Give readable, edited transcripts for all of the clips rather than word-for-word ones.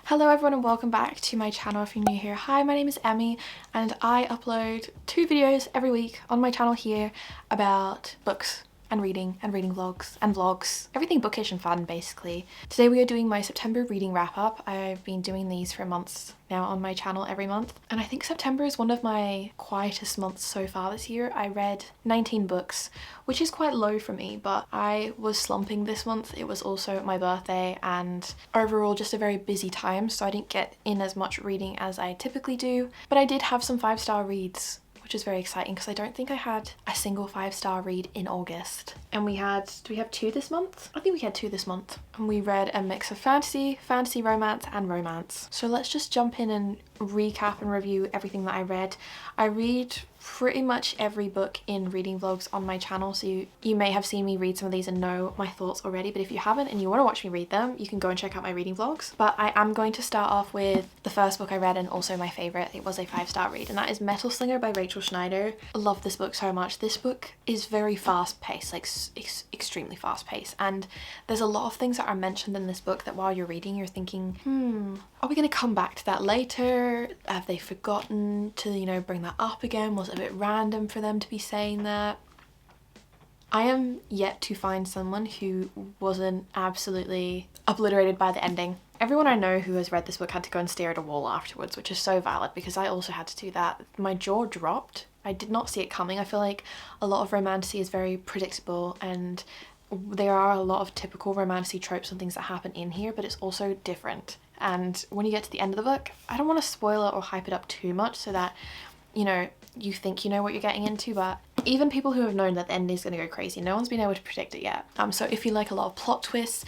Hello everyone and welcome back to my channel if you're new here. Hi, my name is Emmy and I upload 2 videos every week on my channel here about books and reading vlogs, everything bookish and fun basically. Today we are doing my September reading wrap up. I've been doing these for months now on my channel every month, and I think September is one of my quietest months so far this year. I read 19 books, which is quite low for me, but I was slumping this month. It was also my birthday and overall just a very busy time, so I didn't get in as much reading as I typically do, but I did have some 5-star reads, which is very exciting because I don't think I had a single 5-star read in August. And we had, do we have 2 this month? I think we had 2 this month. And we read a mix of fantasy, romance, and romance. So let's just jump in and recap and review everything that I read. I read pretty much every book in reading vlogs on my channel, so you may have seen me read some of these and know my thoughts already, but if you haven't and you want to watch me read them, you can go and check out my reading vlogs. But I am going to start off with the first book I read and also my favourite. It was a 5-star read, and that is Slinger by Rachel Schneider. I love this book so much. This book is very fast paced, like extremely fast paced, and there's a lot of things that are mentioned in this book that while you're reading you're thinking, are we going to come back to that later? Have they forgotten to, you know, bring that up again? Was it a bit random for them to be saying that? I am yet to find someone who wasn't absolutely obliterated by the ending. Everyone I know who has read this book had to go and stare at a wall afterwards, which is so valid because I also had to do that. My jaw dropped. I did not see it coming. I feel like a lot of romantasy is very predictable, and there are a lot of typical romantasy tropes and things that happen in here, but it's also different. And when you get to the end of the book, I don't want to spoil it or hype it up too much so that, you know, you think you know what you're getting into, but even people who have known that the ending is going to go crazy, no one's been able to predict it yet. So if you like a lot of plot twists,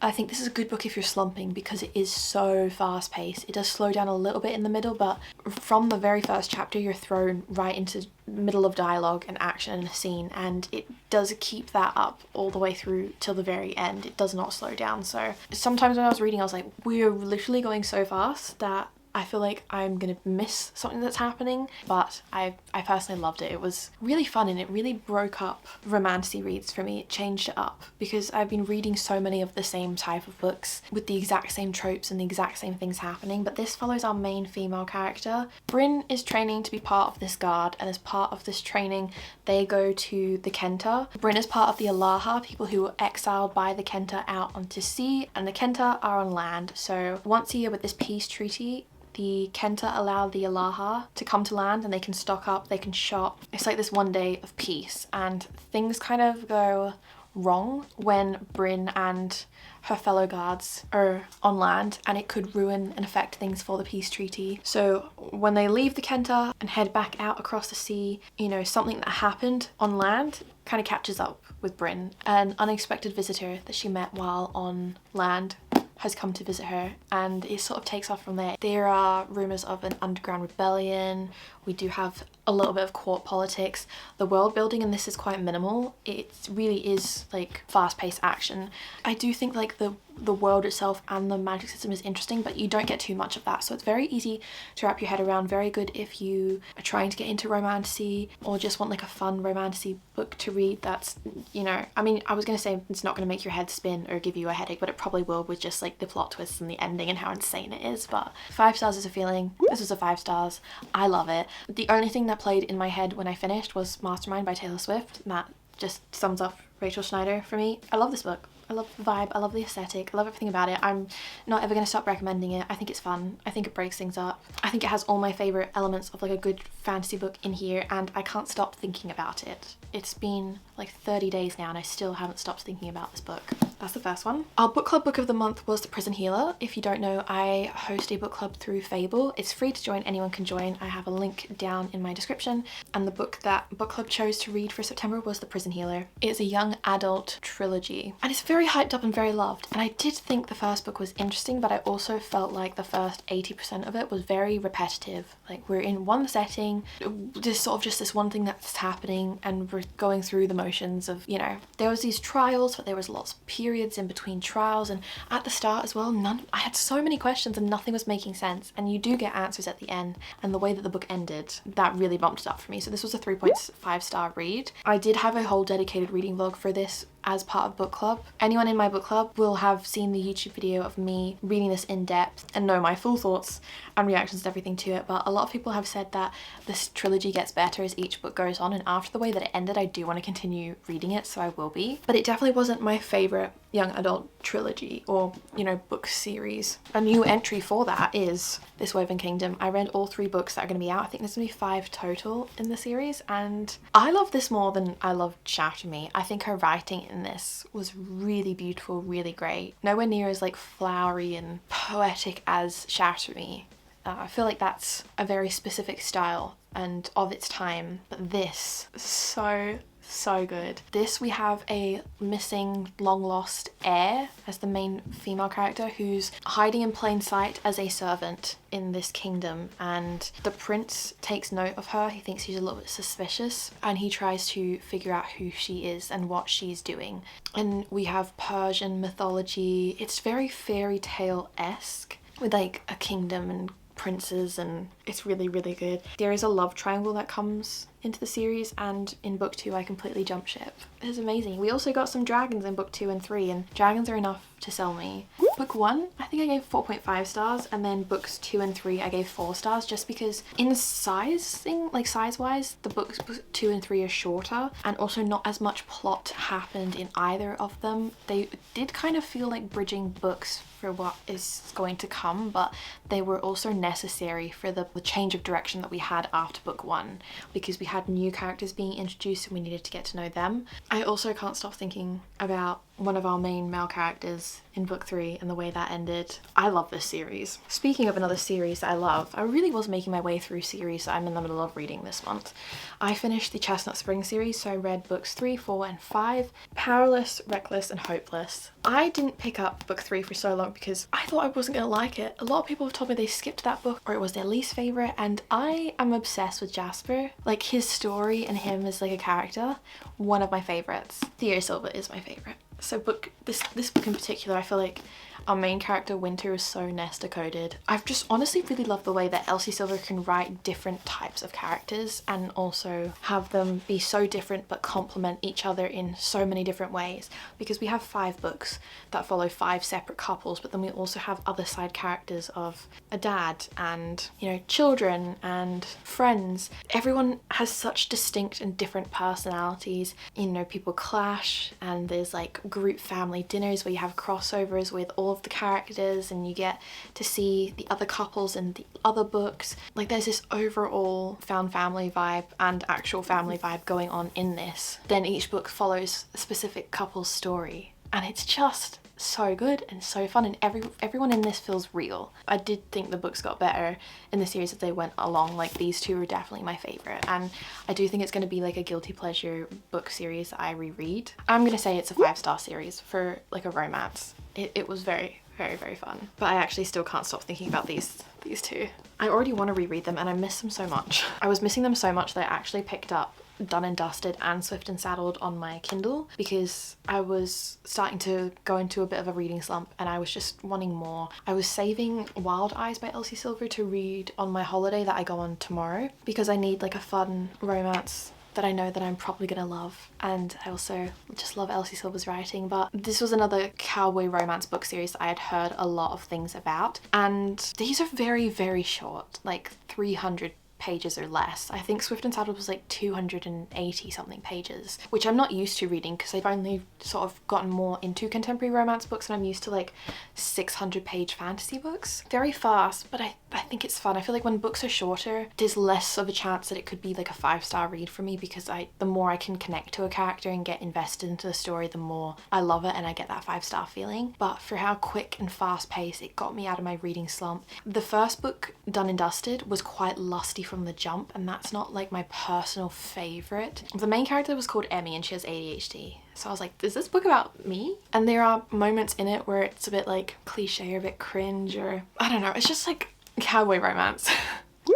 I think this is a good book if you're slumping because it is so fast paced. It does slow down a little bit in the middle, but from the very first chapter you're thrown right into middle of dialogue and action and a scene, and it does keep that up all the way through till the very end. It does not slow down. So sometimes when I was reading I was like, we're literally going so fast that I feel like I'm gonna miss something that's happening, but I personally loved it. It was really fun and it really broke up romantasy reads for me. It changed it up because I've been reading so many of the same type of books with the exact same tropes and the exact same things happening, but this follows our main female character. Bryn is training to be part of this guard, and as part of this training they go to the Kenta. Bryn is part of the Alaha, people who were exiled by the Kenta out onto sea, and the Kenta are on land. So once a year with this peace treaty, the Kenta allow the Alaha to come to land and they can stock up, they can shop. It's like this one day of peace, and things kind of go wrong when Bryn and her fellow guards are on land, and it could ruin and affect things for the peace treaty. So when they leave the Kenta and head back out across the sea, you know, something that happened on land kind of catches up with Bryn. An unexpected visitor that she met while on land has come to visit her, and it sort of takes off from there. There are rumours of an underground rebellion. We do have a little bit of court politics. The world building in this is quite minimal. It really is like fast-paced action. I do think like the world itself and the magic system is interesting, but you don't get too much of that, so it's very easy to wrap your head around. Very good if you are trying to get into romantasy or just want like a fun romantasy book to read that's, you know, I mean, I was gonna say it's not gonna make your head spin or give you a headache, but it probably will with just like the plot twists and the ending and how insane it is. But 5 stars is a feeling. This was a 5 stars. I love it. The only thing that played in my head when I finished was Mastermind by Taylor Swift, and that just sums up Rachel Schneider for me. I love this book. I love the vibe, I love the aesthetic, I love everything about it. I'm not ever going to stop recommending it. I think it's fun. I think it breaks things up. I think it has all my favourite elements of like a good fantasy book in here, and I can't stop thinking about it. It's been like 30 days now and I still haven't stopped thinking about this book. That's the first one. Our book club book of the month was The Prison Healer. If you don't know, I host a book club through Fable. It's free to join, anyone can join. I have a link down in my description, and the book that book club chose to read for September was The Prison Healer. It's a young adult trilogy and it's very hyped up and very loved, and I did think the first book was interesting, but I also felt like the first 80% of it was very repetitive. Like, we're in one setting, there's sort of just this one thing that's happening and we're going through the motions of, you know, there was these trials, but there was lots of periods in between trials, and at the start as well, I had so many questions and nothing was making sense, and you do get answers at the end, and the way that the book ended, that really bumped it up for me. So this was a 3.5 star read. I did have a whole dedicated reading vlog for this as part of book club. Anyone in my book club will have seen the YouTube video of me reading this in depth and know my full thoughts and reactions and everything to it, but a lot of people have said that this trilogy gets better as each book goes on, and after the way that it ended I do want to continue reading it, so I will be. But it definitely wasn't my favourite young adult trilogy or, you know, book series. A new entry for that is This Woven Kingdom. I read all 3 books that are going to be out. I think there's going to be 5 total in the series, and I love this more than I loved Shatter Me. I think her writing in this was really beautiful, really great. Nowhere near as like flowery and poetic as Shatter Me. I feel like that's a very specific style and of its time, but this is so good. This, we have a missing, long lost heir as the main female character who's hiding in plain sight as a servant in this kingdom, and the prince takes note of her. He thinks she's a little bit suspicious and he tries to figure out who she is and what she's doing. And we have Persian mythology. It's very fairy tale-esque with like a kingdom and princes, and it's really, really good. There is a love triangle that comes into the series, and in book 2 I completely jumped ship. It's amazing. We also got some dragons in book 2 and 3, and dragons are enough to sell me. Book 1 I think I gave 4.5 stars, and then books 2 and 3 I gave 4 stars, just because in sizing, like size wise, the books 2 and 3 are shorter, and also not as much plot happened in either of them. They did kind of feel like bridging books for what is going to come, but they were also necessary for the change of direction that we had after book 1, because we had new characters being introduced and we needed to get to know them. I also can't stop thinking about one of our main male characters in book 3 and the way that ended. I love this series. Speaking of another series that I love, I really was making my way through series that I'm in the middle of reading this month. I finished the Chestnut Spring series, so I read books 3, 4 and 5, Powerless, Reckless and Hopeless. I didn't pick up book 3 for so long because I thought I wasn't gonna like it. A lot of people have told me they skipped that book or it was their least favourite, and I am obsessed with Jasper. Like, his story and him as like a character, one of my favourites. Theo Silver is my favourite. So this book in particular, I feel like our main character Winter is so nest coded. I've just honestly really loved the way that Elsie Silver can write different types of characters and also have them be so different but complement each other in so many different ways, because we have 5 books that follow 5 separate couples, but then we also have other side characters of a dad and, you know, children and friends. Everyone has such distinct and different personalities. You know, people clash, and there's like group family dinners where you have crossovers with all of the characters and you get to see the other couples in the other books. Like, there's this overall found family vibe and actual family vibe going on in this. Then each book follows a specific couple's story, and it's just so good and so fun, and everyone in this feels real. I did think the books got better in the series as they went along. Like, these 2 are definitely my favourite, and I do think it's going to be like a guilty pleasure book series that I reread. I'm going to say it's a 5-star series for like a romance. It was very, very, very fun. But I actually still can't stop thinking about these 2. I already want to reread them and I miss them so much. I was missing them so much that I actually picked up Done and Dusted and Swift and Saddled on my Kindle, because I was starting to go into a bit of a reading slump and I was just wanting more. I was saving Wild Eyes by Elsie Silver to read on my holiday that I go on tomorrow, because I need like a fun romance that I know that I'm probably gonna love, and I also just love Elsie Silver's writing. But this was another cowboy romance book series that I had heard a lot of things about, and these are very, very short, like 300 pages or less. I think Swift and Saddled was like 280 something pages, which I'm not used to reading because I've only sort of gotten more into contemporary romance books and I'm used to like 600-page fantasy books. Very fast, but I think it's fun. I feel like when books are shorter, there's less of a chance that it could be like a 5-star read for me, because the more I can connect to a character and get invested into the story, the more I love it and I get that 5-star feeling. But for how quick and fast paced, it got me out of my reading slump. The first book, Done and Dusted, was quite lusty from the jump, and that's not like my personal favourite. The main character was called Emmy and she has ADHD. So I was like, is this book about me? And there are moments in it where it's a bit like cliche or a bit cringe, or I don't know, it's just like cowboy romance.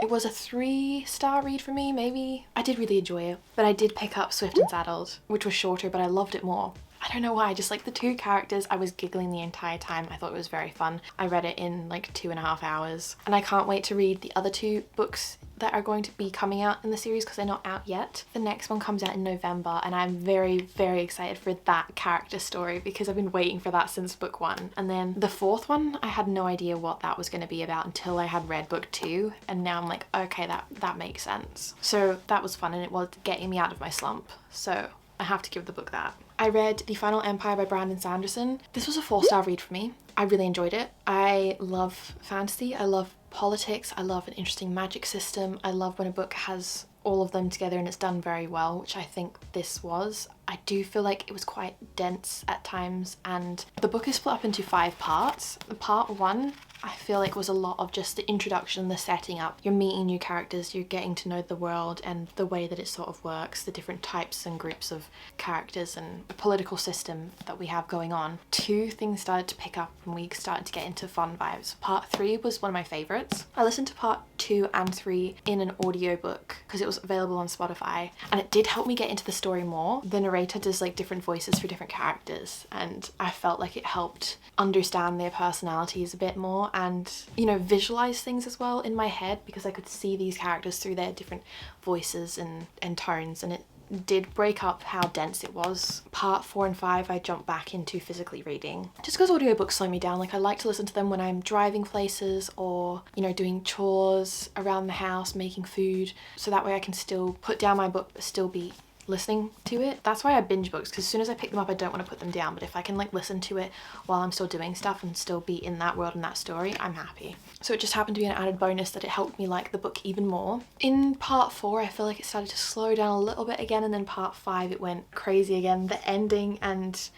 It was a 3-star read for me, maybe. I did really enjoy it, but I did pick up Swift and Saddled, which was shorter, but I loved it more. I don't know why, just like the 2 characters, I was giggling the entire time. I thought it was very fun. I read it in like 2.5 hours, and I can't wait to read the other 2 books that are going to be coming out in the series because they're not out yet. The next one comes out in November and I'm very, very excited for that character story because I've been waiting for that since book 1. And then the 4th one, I had no idea what that was going to be about until I had read book 2, and now I'm like, okay, that makes sense. So that was fun and it was getting me out of my slump. So I have to give the book that. I read The Final Empire by Brandon Sanderson. This was a 4-star read for me. I really enjoyed it. I love fantasy, I love politics, I love an interesting magic system. I love when a book has all of them together and it's done very well, which I think this was. I do feel like it was quite dense at times, and the book is split up into 5 parts. The part 1 I feel like was a lot of just the introduction, the setting up. You're meeting new characters, you're getting to know the world and the way that it sort of works, the different types and groups of characters and the political system that we have going on. 2, things started to pick up and we started to get into fun vibes. Part 3 was one of my favourites. I listened to part 2 and 3 in an audiobook because it was available on Spotify, and it did help me get into the story more. The narrator does like different voices for different characters and I felt like it helped understand their personalities a bit more and, you know, visualize things as well in my head because I could see these characters through their different voices and tones, and it did break up how dense it was. Part 4 and 5 I jumped back into physically reading just because audiobooks slow me down. Like, I like to listen to them when I'm driving places or, you know, doing chores around the house, making food, so that way I can still put down my book but still be listening to it. That's why I binge books, because as soon as I pick them up I don't want to put them down, but if I can like listen to it while I'm still doing stuff and still be in that world and that story, I'm happy. So it just happened to be an added bonus that it helped me like the book even more. In part 4 I feel like it started to slow down a little bit again, and then part 5 it went crazy again. The ending, and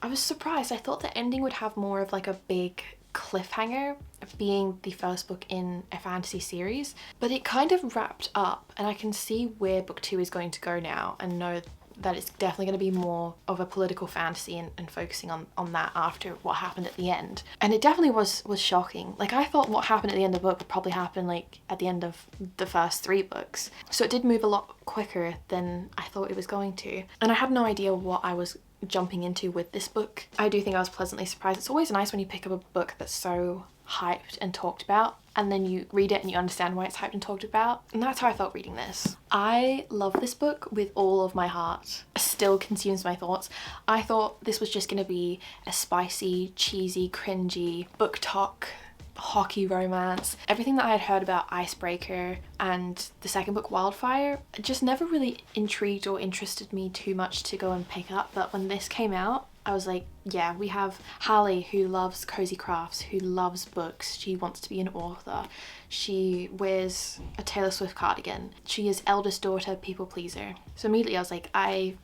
I was surprised. I thought the ending would have more of like a big cliffhanger, being the first book in a fantasy series, but it kind of wrapped up and I can see where book 2 is going to go now and know that it's definitely going to be more of a political fantasy and focusing on that after what happened at the end. And it definitely was shocking. Like, I thought what happened at the end of the book would probably happen like at the end of the first 3 books. So it did move a lot quicker than I thought it was going to. And I had no idea what I was jumping into with this book. I do think I was pleasantly surprised. It's always nice when you pick up a book that's so hyped and talked about and then you read it and you understand why it's hyped and talked about, and that's how I felt reading this. I love this book with all of my heart. It still consumes my thoughts. I thought this was just going to be a spicy, cheesy, cringy book talk hockey romance. Everything that I had heard about Icebreaker and the second book Wildfire just never really intrigued or interested me too much to go and pick up, but when this came out I was like, yeah, we have Hallie who loves cozy crafts, who loves books, she wants to be an author, she wears a Taylor Swift cardigan, she is eldest daughter, people pleaser. So immediately I was like, I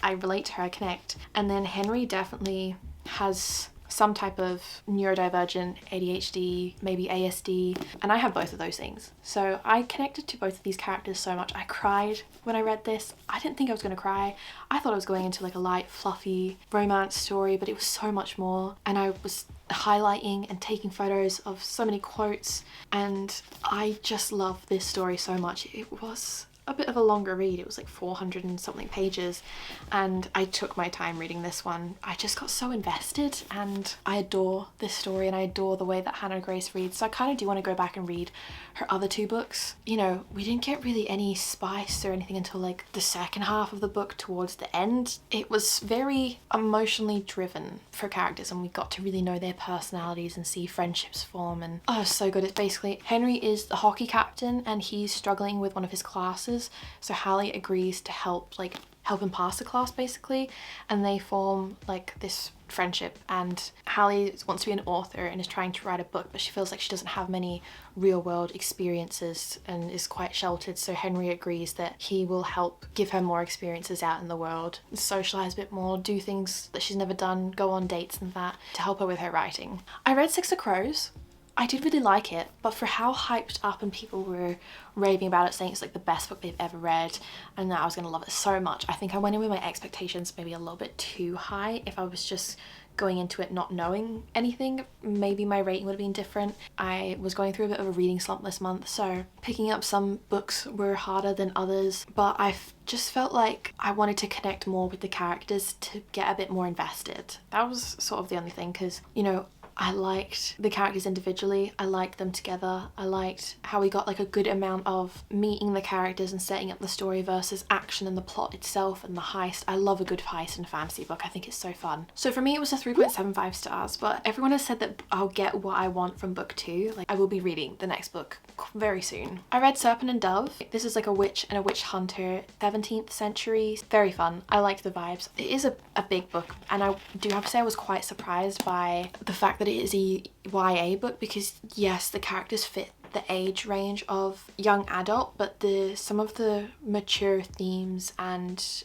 relate to her, I connect. And then Henry definitely has some type of neurodivergent, ADHD, maybe ASD, and I have both of those things. So I connected to both of these characters so much. I cried when I read this. I didn't think I was going to cry. I thought I was going into like a light, fluffy romance story, but it was so much more. And I was highlighting and taking photos of so many quotes, and I just love this story so much. It was a bit of a longer read. It was like 400 and something pages, and I took my time reading this one. I just got so invested, and I adore this story and I adore the way that Hannah Grace reads. So I kind of do want to go back and read her other 2 books. You know, we didn't get really any spice or anything until like the second half of the book towards the end. It was very emotionally driven for characters, and we got to really know their personalities and see friendships form, and oh, so good. It's basically Henry is the hockey captain and he's struggling with one of his classes, so Hallie agrees to help him pass the class basically, and they form like this friendship. And Hallie wants to be an author and is trying to write a book, but she feels like she doesn't have many real world experiences and is quite sheltered, so Henry agrees that he will help give her more experiences out in the world, socialize a bit more, do things that she's never done, go on dates and that, to help her with her writing. I read Six of Crows. I did really like it, but for how hyped up and people were raving about it, saying it's like the best book they've ever read and that I was going to love it so much, I think I went in with my expectations maybe a little bit too high. If I was just going into it not knowing anything, maybe my rating would have been different. I was going through a bit of a reading slump this month, so picking up some books were harder than others, but I just felt like I wanted to connect more with the characters to get a bit more invested. That was sort of the only thing, because, you know, I liked the characters individually, I liked them together, I liked how we got like a good amount of meeting the characters and setting up the story versus action and the plot itself and the heist. I love a good heist in a fantasy book. I think it's so fun. So for me it was a 3.75 stars, but everyone has said that I'll get what I want from book 2. Like I will be reading the next book very soon. I read Serpent and Dove. This is like a witch and a witch hunter, 17th century. Very fun. I like the vibes. It is a big book, and I do have to say I was quite surprised by the fact that it is a YA book, because yes, the characters fit the age range of young adult, but some of the mature themes and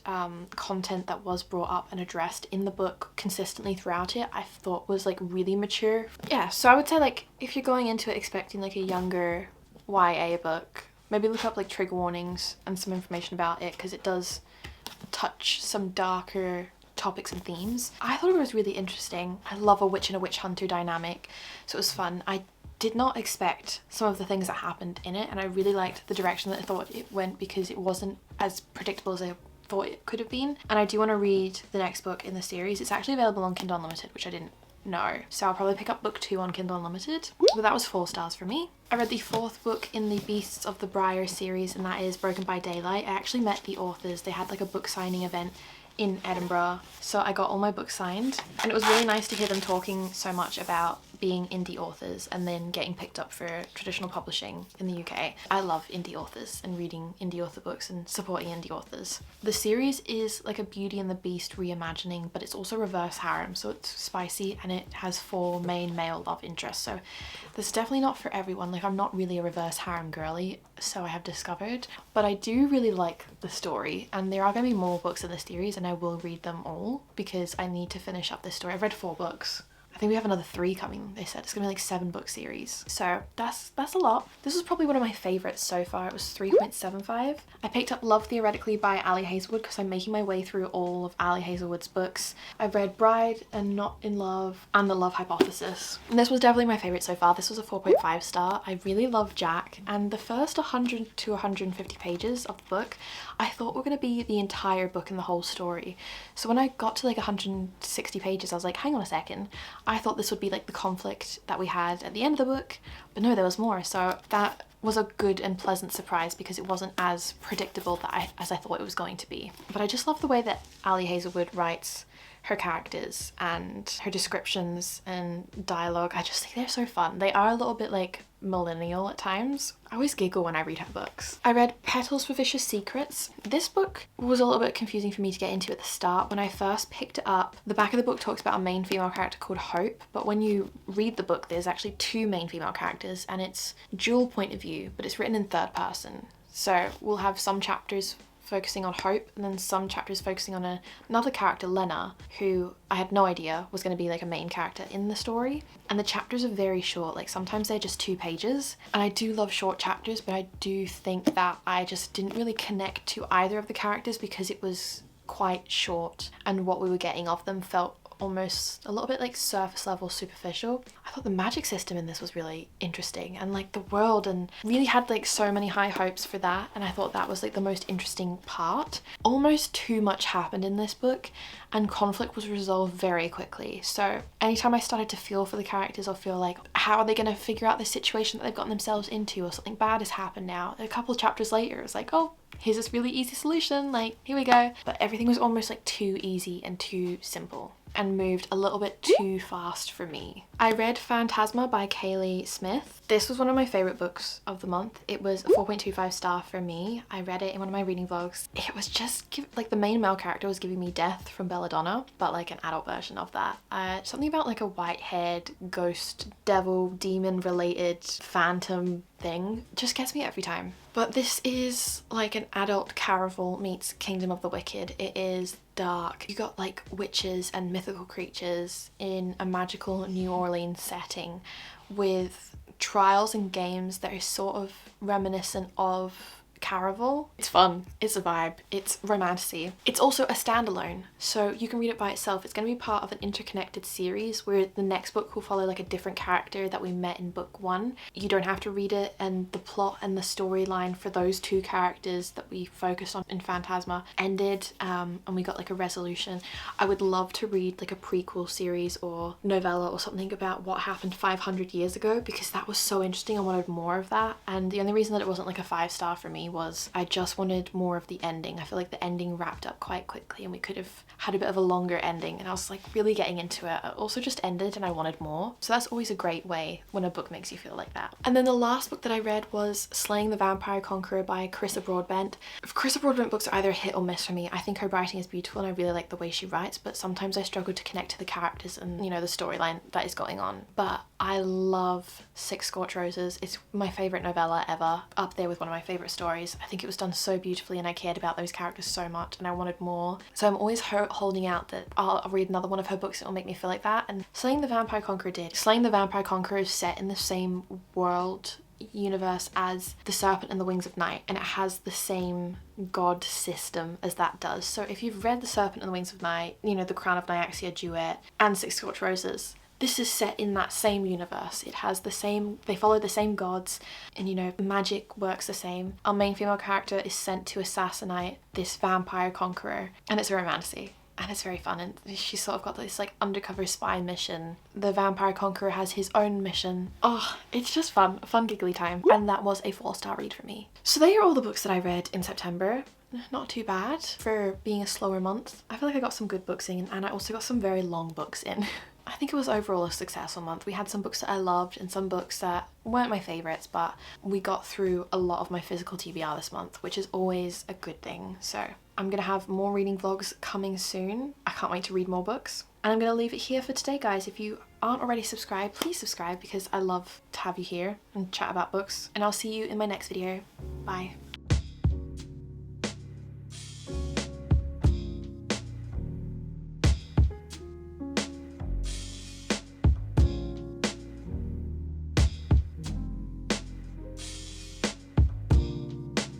content that was brought up and addressed in the book consistently throughout it, I thought was like really mature. Yeah, so I would say like if you're going into it expecting like a younger YA book, maybe look up like trigger warnings and some information about it, because it does touch some darker topics and themes. I thought it was really interesting. I love a witch and a witch hunter dynamic, so it was fun. I did not expect some of the things that happened in it, and I really liked the direction that I thought it went, because it wasn't as predictable as I thought it could have been. And I do want to read the next book in the series. It's actually available on Kindle Unlimited, which I didn't know, so I'll probably pick up book 2 on Kindle Unlimited. But that was 4 stars for me. I read the 4th book in the Beasts of the Briar series, and that is Broken by Daylight. I actually met the authors. They had like a book signing event in Edinburgh, so I got all my books signed, and it was really nice to hear them talking so much about being indie authors and then getting picked up for traditional publishing in the UK. I love indie authors and reading indie author books and supporting indie authors. The series is like a Beauty and the Beast reimagining, but it's also reverse harem, so it's spicy, and it has 4 main male love interests, so this definitely not for everyone. Like I'm not really a reverse harem girly, so I have discovered, but I do really like the story, and there are going to be more books in the series, and I will read them all because I need to finish up this story. I've read 4 books. I think we have another 3 coming. They said it's gonna be like 7 book series, so that's a lot. This was probably one of my favorites so far. It was 3.75. I picked up Love Theoretically by Ali Hazelwood because I'm making my way through all of Ali Hazelwood's books. I've read Bride and Not in Love and The Love Hypothesis, and this was definitely my favorite so far. This was a 4.5 star. I really love Jack, and the first 100 to 150 pages of the book I thought were going to be the entire book and the whole story. So when I got to like 160 pages, I was like, hang on a second, I thought this would be like the conflict that we had at the end of the book, but no, there was more. So that was a good and pleasant surprise because it wasn't as predictable as I thought it was going to be. But I just love the way that Ali Hazelwood writes her characters and her descriptions and dialogue. I just think they're so fun. They are a little bit like millennial at times. I always giggle when I read her books. I read Petal's for Vicious Secrets. This book was a little bit confusing for me to get into at the start. When I first picked it up, the back of the book talks about a main female character called Hope, but when you read the book there's actually 2 main female characters, and it's dual point of view, but it's written in 3rd person. So we'll have some chapters focusing on Hope and then some chapters focusing on another character, Lena, who I had no idea was going to be like a main character in the story. And the chapters are very short, like sometimes they're just 2 pages, and I do love short chapters, but I do think that I just didn't really connect to either of the characters because it was quite short, and what we were getting of them felt almost a little bit like surface level, superficial. I thought the magic system in this was really interesting, and like the world, and really had like so many high hopes for that, and I thought that was like the most interesting part. Almost too much happened in this book, and conflict was resolved very quickly. So anytime I started to feel for the characters or feel like how are they going to figure out this situation that they've gotten themselves into, or something bad has happened now, a couple of chapters later it's like, oh, here's this really easy solution, like here we go. But everything was almost like too easy and too simple, and moved a little bit too fast for me. I read Fantasma by Kaylee Smith. This was one of my favorite books of the month. It was a 4.25 star for me. I read it in one of my reading vlogs. It was just like the main male character was giving me Death from Belladonna, but like an adult version of that. Something about like a white-haired ghost, devil, demon related phantom thing just gets me every time. But this is like an adult Caraval meets Kingdom of the Wicked. It is dark. You got like witches and mythical creatures in a magical New Orleans setting with trials and games that are sort of reminiscent of Caraval. It's fun, it's a vibe, it's romantasy. It's also a standalone, so you can read it by itself. It's going to be part of an interconnected series where the next book will follow like a different character that we met in book 1. You don't have to read it, and the plot and the storyline for those 2 characters that we focused on in Fantasma ended, and we got like a resolution. I would love to read like a prequel series or novella or something about what happened 500 years ago, because that was so interesting. I wanted more of that, and the only reason that it wasn't like a 5-star for me was I just wanted more of the ending. I feel like the ending wrapped up quite quickly and we could have had a bit of a longer ending, and I was like really getting into it. It also just ended and I wanted more, so that's always a great way when a book makes you feel like that. And then the last book that I read was Slaying the Vampire Conqueror by Carissa Broadbent. Carissa Broadbent books are either hit or miss for me. I think her writing is beautiful and I really like the way she writes, but sometimes I struggle to connect to the characters and, you know, the storyline that is going on. But I love Six Scorched Roses. It's my favourite novella ever, up there with one of my favourite stories. I think it was done so beautifully and I cared about those characters so much and I wanted more. So I'm always holding out that I'll read another one of her books that will make me feel like that, and Slaying the Vampire Conqueror did. Slaying the Vampire Conqueror is set in the same world universe as The Serpent and the Wings of Night, and it has the same god system as that does. So if you've read The Serpent and the Wings of Night, you know, the Crown of Nyaxia duet and Six Scorched Roses, this is set in that same universe. It has the same, they follow the same gods, and you know, magic works the same. Our main female character is sent to assassinate this vampire conqueror, and it's a romantasy. And it's very fun, and she's sort of got this like undercover spy mission. The vampire conqueror has his own mission. Oh, it's just fun, a fun giggly time. And that was a 4-star read for me. So they are all the books that I read in September. Not too bad for being a slower month. I feel like I got some good books in, and I also got some very long books in. I think it was overall a successful month. We had some books that I loved and some books that weren't my favourites, but we got through a lot of my physical TBR this month, which is always a good thing. So I'm gonna have more reading vlogs coming soon. I can't wait to read more books. And I'm gonna leave it here for today, guys. If you aren't already subscribed, please subscribe, because I love to have you here and chat about books. And I'll see you in my next video. Bye.